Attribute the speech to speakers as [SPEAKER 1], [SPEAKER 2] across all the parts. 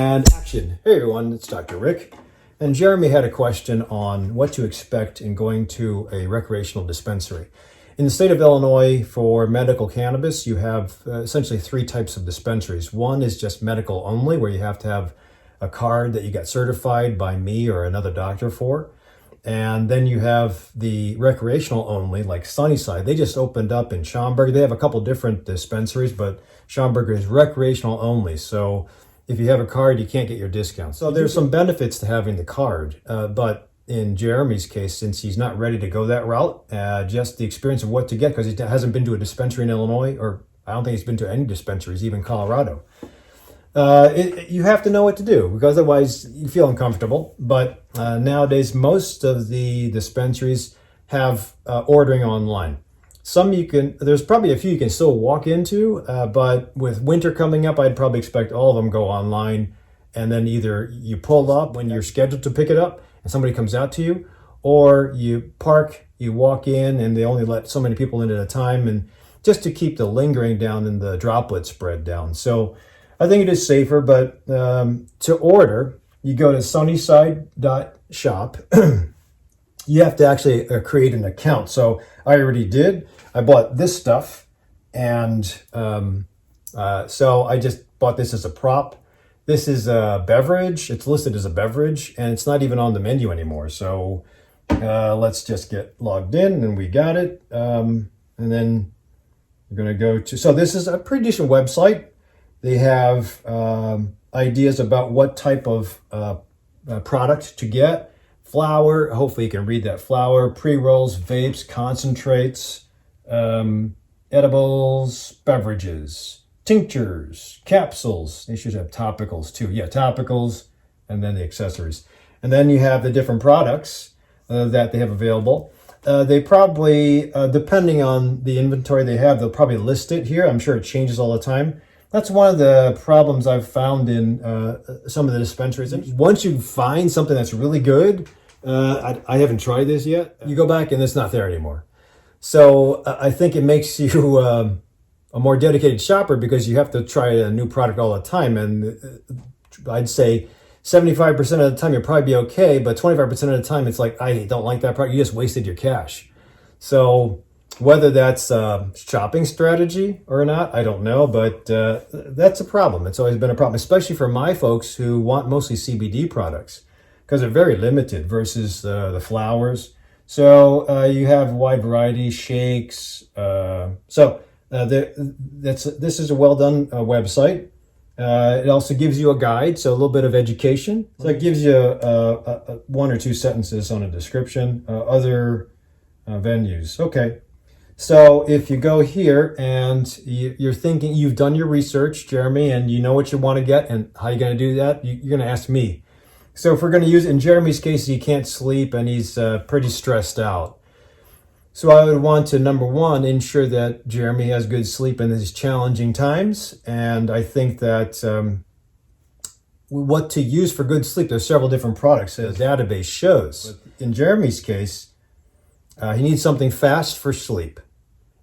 [SPEAKER 1] And action. Hey everyone, it's Dr. Rick. And Jeremy had a question on what to expect in going to a recreational dispensary. In the state of Illinois, for medical cannabis, you have essentially three types of dispensaries. One is just medical only, where you have to have a card that you got certified by me or another doctor for. And then you have the recreational only, like Sunnyside. They just opened up in Schaumburg. They have a couple different dispensaries, but Schaumburg is recreational only. So if you have a card, you can't get your discount. So there's some benefits to having the card. But in Jeremy's case, since he's not ready to go that route, just the experience of what to get, because he hasn't been to a dispensary in Illinois, or I don't think he's been to any dispensaries, even Colorado. You have to know what to do, because otherwise you feel uncomfortable. But nowadays, most of the dispensaries have ordering online. There's probably a few you can still walk into, but with winter coming up, I'd probably expect all of them go online. And then either you pull up when you're scheduled to pick it up and somebody comes out to you, or you park, you walk in, and they only let so many people in at a time, and just to keep the lingering down and the droplet spread down. So I think it is safer, but to order, you go to sunnyside.shop. You have to actually create an account. So I already did. I bought this stuff, and so I just bought this as a prop. This is a beverage. It's listed as a beverage, and it's not even on the menu anymore. So let's just get logged in, and we got it. And then we're going to go to, so this is a pretty decent website. They have ideas about what type of product to get. Flower, hopefully you can read that. Flower, pre-rolls, vapes, concentrates, edibles, beverages, tinctures, capsules. They should have topicals too. Yeah, topicals, and then the accessories. And then you have the different products that they have available. They probably, depending on the inventory they have, they'll probably list it here. I'm sure it changes all the time. That's one of the problems I've found in some of the dispensaries. Once you find something that's really good, I haven't tried this yet, you go back and it's not there anymore. So I think it makes you a more dedicated shopper, because you have to try a new product all the time. And I'd say 75% of the time you'll probably be okay, but 25% of the time it's like, I don't like that product. You just wasted your cash. So whether that's a shopping strategy or not, I don't know, but that's a problem. It's always been a problem, especially for my folks who want mostly CBD products, because they're very limited versus the flowers. So you have a wide variety, shakes. This is a well-done website. It also gives you a guide, so a little bit of education. So it gives you one or two sentences on a description, other venues. Okay. So if you go here and you're thinking, you've done your research, Jeremy, and you know what you want to get and how you're going to do that, you're going to ask me. So if we're going to use, in Jeremy's case, he can't sleep and he's pretty stressed out. So I would want to, number one, ensure that Jeremy has good sleep in these challenging times. And I think that what to use for good sleep, there's several different products, as the database shows. But in Jeremy's case, he needs something fast for sleep.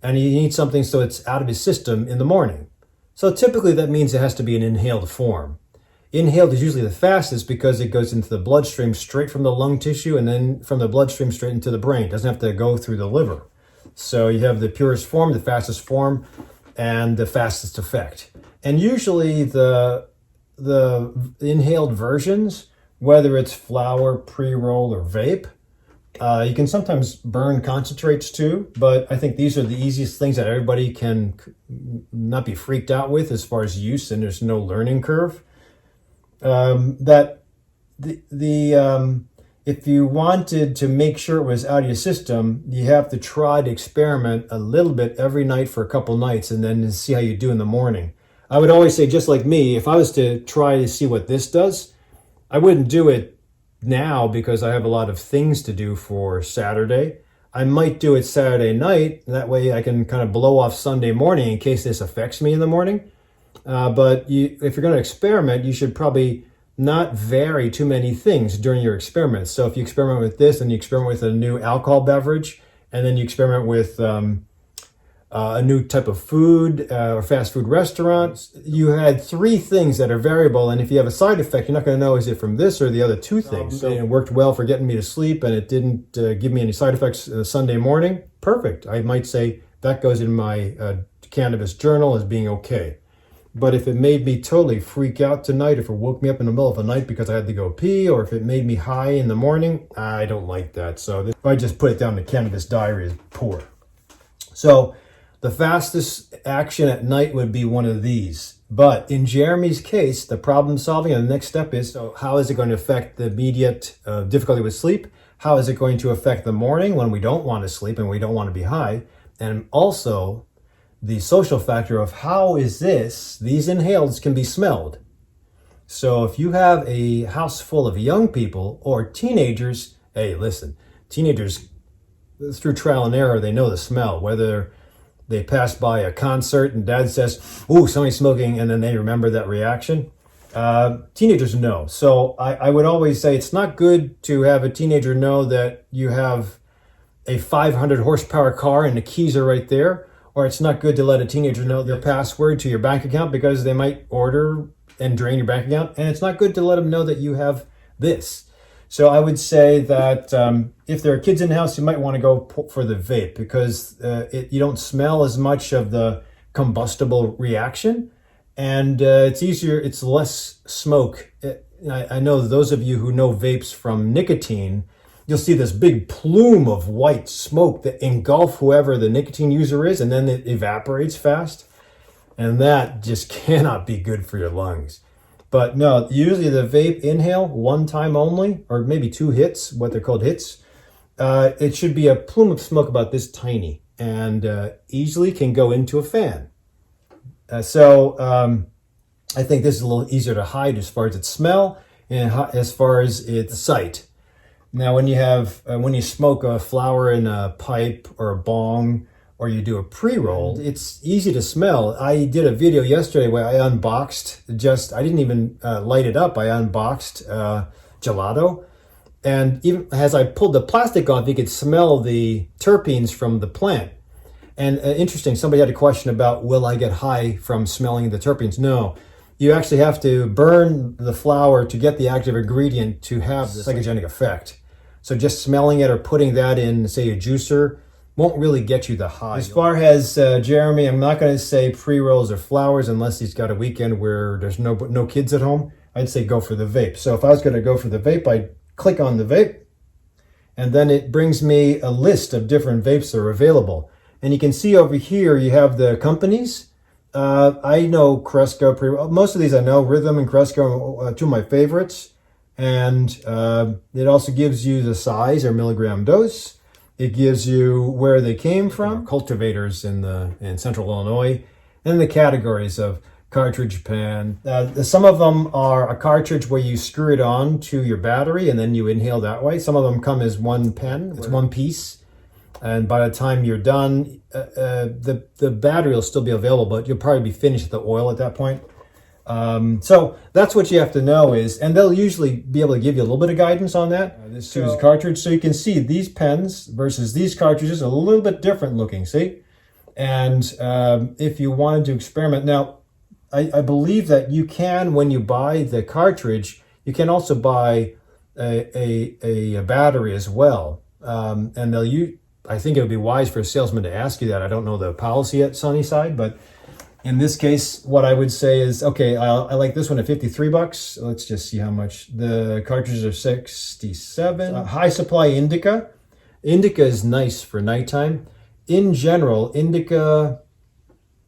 [SPEAKER 1] And he needs something so it's out of his system in the morning. So typically that means it has to be an inhaled form. Inhaled is usually the fastest because it goes into the bloodstream straight from the lung tissue, and then from the bloodstream straight into the brain. It doesn't have to go through the liver. So you have the purest form, the fastest form, and the fastest effect. And usually the inhaled versions, whether it's flower, pre-roll, or vape, you can sometimes burn concentrates too, but I think these are the easiest things that everybody can not be freaked out with as far as use, and there's no learning curve. If you wanted to make sure it was out of your system, you have to try to experiment a little bit every night for a couple nights, and then see how you do in the morning. I would always say, just like me, if I was to try to see what this does, I wouldn't do it now because I have a lot of things to do for Saturday. I might do it Saturday night. That way I can kind of blow off Sunday morning in case this affects me in the morning. But if you're going to experiment, you should probably not vary too many things during your experiments. So if you experiment with this and you experiment with a new alcohol beverage, and then you experiment with a new type of food or fast food restaurant. You had 3 things that are variable, and if you have a side effect, you're not going to know is it from this or the other 2 things. So it worked well for getting me to sleep, and it didn't give me any side effects Sunday morning. Perfect. I might say that goes in my cannabis journal as being okay. But if it made me totally freak out tonight, if it woke me up in the middle of the night because I had to go pee, or if it made me high in the morning, I don't like that. So if I just put it down to cannabis diary is poor. So the fastest action at night would be one of these. But in Jeremy's case, the problem solving and the next step is, so how is it going to affect the immediate difficulty with sleep? How is it going to affect the morning when we don't want to sleep and we don't want to be high? And also the social factor of how is these inhaleds can be smelled. So if you have a house full of young people or teenagers, hey, listen, teenagers, through trial and error, they know the smell, whether they pass by a concert and dad says, "Ooh, somebody's smoking," and then they remember that reaction. Teenagers know. So I would always say it's not good to have a teenager know that you have a 500 horsepower car and the keys are right there. Or it's not good to let a teenager know their password to your bank account because they might order and drain your bank account. And it's not good to let them know that you have this. So I would say that if there are kids in the house, you might want to go for the vape because you don't smell as much of the combustible reaction. And it's easier, it's less smoke. I know those of you who know vapes from nicotine, you'll see this big plume of white smoke that engulf whoever the nicotine user is, and then it evaporates fast. And that just cannot be good for your lungs. But no, usually the vape inhale, 1 time only, or maybe 2 hits, what they're called hits. It should be a plume of smoke about this tiny and easily can go into a fan. So I think this is a little easier to hide as far as its smell and as far as its sight. Now, when you smoke a flower in a pipe or a bong, or you do a pre-roll, it's easy to smell. I did a video yesterday where I unboxed I didn't even light it up. I unboxed gelato. And even as I pulled the plastic off, you could smell the terpenes from the plant. And interesting, somebody had a question about, will I get high from smelling the terpenes? No. You actually have to burn the flower to get the active ingredient to have the psychogenic effect. So just smelling it or putting that in, say, a juicer won't really get you the high. As far as Jeremy, I'm not going to say pre-rolls or flowers unless he's got a weekend where there's no kids at home. I'd say go for the vape. So if I was going to go for the vape, I'd click on the vape, and then it brings me a list of different vapes that are available. And you can see over here, you have the companies. I know Cresco, most of these I know, Rhythm and Cresco are 2 of my favorites. And it also gives you the size or milligram dose. It gives you where they came from, cultivators in Central Illinois, and the categories of cartridge pen. Some of them are a cartridge where you screw it on to your battery and then you inhale that way. Some of them come as 1 pen, it's 1 piece. And by the time you're done, the battery will still be available, but you'll probably be finished with the oil at that point. So that's what you have to know is, and they'll usually be able to give you a little bit of guidance on that. This is a cartridge, so you can see these pens versus these cartridges are a little bit different looking, see? And if you wanted to experiment, now I believe that you can, when you buy the cartridge, you can also buy a battery as well. And I think it would be wise for a salesman to ask you that. I don't know the policy at Sunnyside, but in this case, what I would say is, okay, I like this one at $53. Let's just see how much. The cartridges are $67. High Supply Indica. Indica is nice for nighttime. In general, indica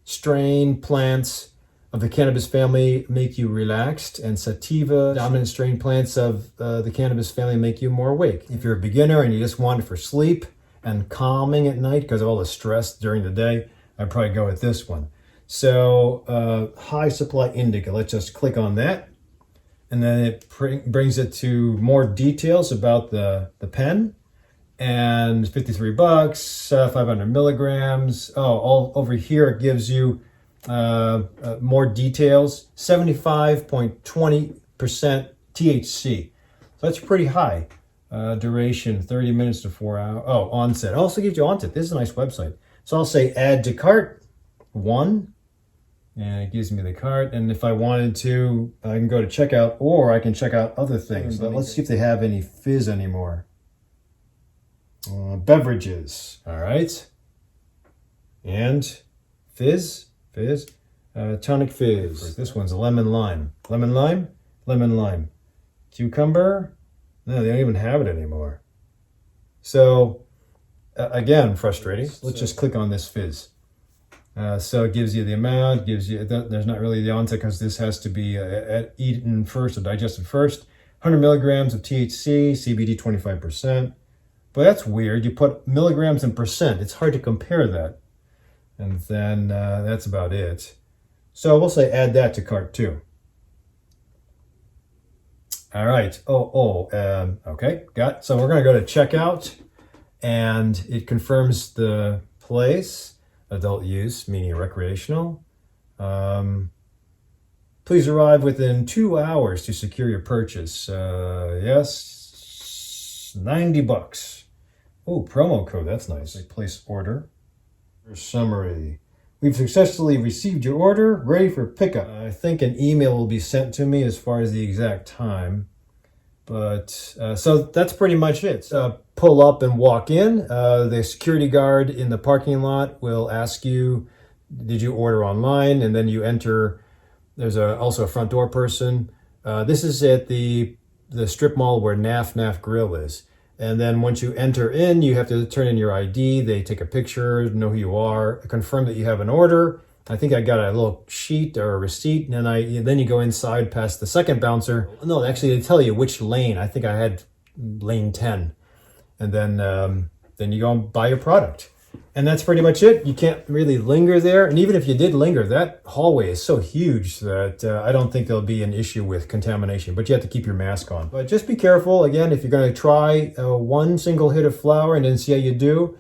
[SPEAKER 1] strain plants of the cannabis family make you relaxed, and sativa dominant strain plants of the cannabis family make you more awake. If you're a beginner and you just want it for sleep and calming at night because of all the stress during the day, I'd probably go with this one. So High Supply Indica, let's just click on that. And then it brings it to more details about the pen. And $53, 500 milligrams. All over here it gives you more details. 75.20% THC. So that's pretty high. Duration, 30 minutes to 4 hours. Oh, onset. It also gives you onset. This is a nice website. So I'll say add to cart, 1, and it gives me the cart. And if I wanted to, I can go to checkout, or I can check out other things. But let's see if they have any fizz anymore. Beverages, all right. And fizz, tonic fizz. This one's a lemon lime. Lemon lime, lemon lime. Cucumber, no, they don't even have it anymore. So, again, frustrating. Let's just click on this fizz. So it gives you the amount, there's not really the onset because this has to be eaten first or digested first. 100 milligrams of THC, CBD 25%. But that's weird. You put milligrams and percent. It's hard to compare that. And then that's about it. So we'll say add that to cart 2. All right. Okay. Got it. So we're going to go to checkout, and it confirms the place, adult use, meaning recreational. Please arrive within 2 hours to secure your purchase. Yes, $90. Oh, promo code. That's nice. Place order. Summary. We've successfully received your order, ready for pickup. I think an email will be sent to me as far as the exact time. But so that's pretty much it. Pull up and walk in. The security guard in the parking lot will ask you, did you order online? And then you enter. There's also a front door person. This is at the strip mall where NAF Grill is. And then once you enter in, you have to turn in your ID. They take a picture, know who you are, confirm that you have an order. I think I got a little sheet or a receipt, and then you go inside past the second bouncer. No, actually, they tell you which lane. I think I had lane 10. And then you go and buy your product. And that's pretty much it. You can't really linger there. And even if you did linger, that hallway is so huge that I don't think there'll be an issue with contamination. But you have to keep your mask on. But just be careful. Again, if you're going to try one single hit of flower and then see how you do,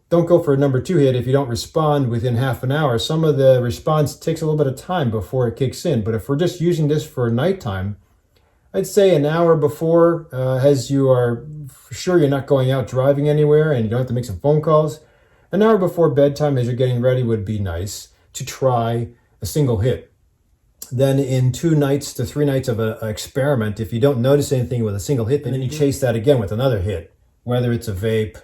[SPEAKER 1] don't go for a number 2 hit if you don't respond within half an hour. Some of the response takes a little bit of time before it kicks in. But if we're just using this for nighttime, I'd say an hour before, as you are sure you're not going out driving anywhere and you don't have to make some phone calls. An hour before bedtime as you're getting ready would be nice to try a single hit. Then in 2 nights to 3 nights of an experiment, if you don't notice anything with a single hit, then you chase that again with another hit, whether it's a vape,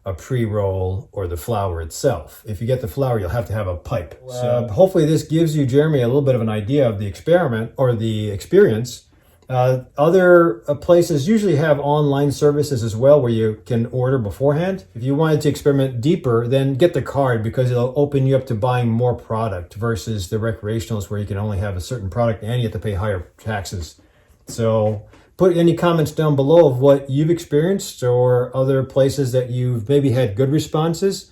[SPEAKER 1] a pre-roll, or the flower itself. If you get the flower, you'll have to have a pipe. Wow. So hopefully this gives you, Jeremy, a little bit of an idea of the experiment or the experience. Other places usually have online services as well where you can order beforehand. If you wanted to experiment deeper, then get the card because it'll open you up to buying more product versus the recreationals where you can only have a certain product and you have to pay higher taxes. So put any comments down below of what you've experienced or other places that you've maybe had good responses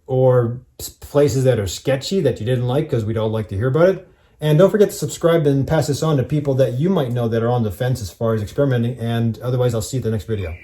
[SPEAKER 1] or places that are sketchy that you didn't like, because we'd all like to hear about it. And don't forget to subscribe and pass this on to people that you might know that are on the fence as far as experimenting. And otherwise, I'll see you at the next video.